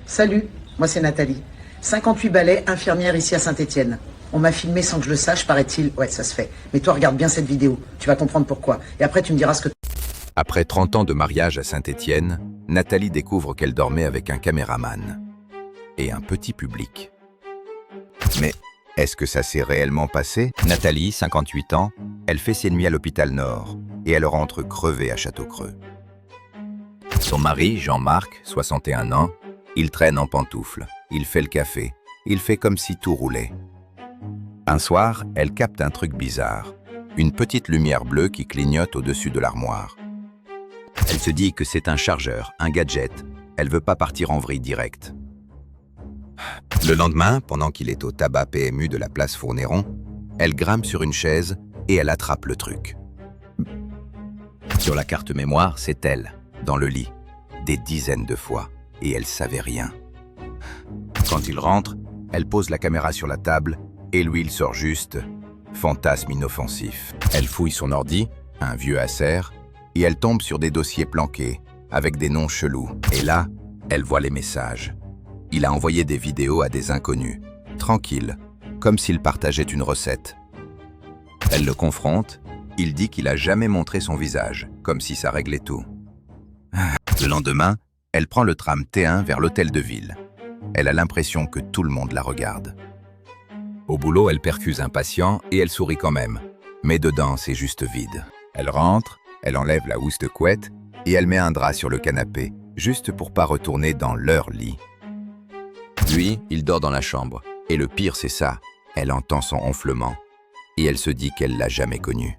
Salut, moi c'est Nathalie. 58 balais, infirmière ici à Saint-Étienne. On m'a filmé sans que je le sache, paraît-il. Ouais, ça se fait. Mais toi, regarde bien cette vidéo. Tu vas comprendre pourquoi. Et après, tu me diras ce que... Après 30 ans de mariage à Saint-Étienne, Nathalie découvre qu'elle dormait avec un caméraman et un petit public. Mais est-ce que ça s'est réellement passé? Nathalie, 58 ans, elle fait ses nuits à l'hôpital Nord et elle rentre crevée à Châteaucreux. Son mari, Jean-Marc, 61 ans, il traîne en pantoufles, il fait le café, il fait comme si tout roulait. Un soir, elle capte un truc bizarre, une petite lumière bleue qui clignote au-dessus de l'armoire. Elle se dit que c'est un chargeur, un gadget, elle veut pas partir en vrille direct. Le lendemain, pendant qu'il est au tabac PMU de la place Fournéron, elle grimpe sur une chaise et elle attrape le truc. Sur la carte mémoire, c'est elle, dans le lit, des dizaines de fois, et elle savait rien. Quand il rentre, elle pose la caméra sur la table, et lui il sort juste « fantasme inoffensif ». Elle fouille son ordi, un vieux Acer, et elle tombe sur des dossiers planqués, avec des noms chelous. Et là, elle voit les messages. Il a envoyé des vidéos à des inconnus, tranquille, comme s'il partageait une recette. Elle le confronte, il dit qu'il a jamais montré son visage, comme si ça réglait tout. Le lendemain, elle prend le tram T1 vers l'hôtel de ville. Elle a l'impression que tout le monde la regarde. Au boulot, elle perfuse un patient et elle sourit quand même. Mais dedans, c'est juste vide. Elle rentre, elle enlève la housse de couette et elle met un drap sur le canapé, juste pour pas retourner dans leur lit. Lui, il dort dans la chambre. Et le pire, c'est ça. Elle entend son ronflement. Et elle se dit qu'elle l'a jamais connu.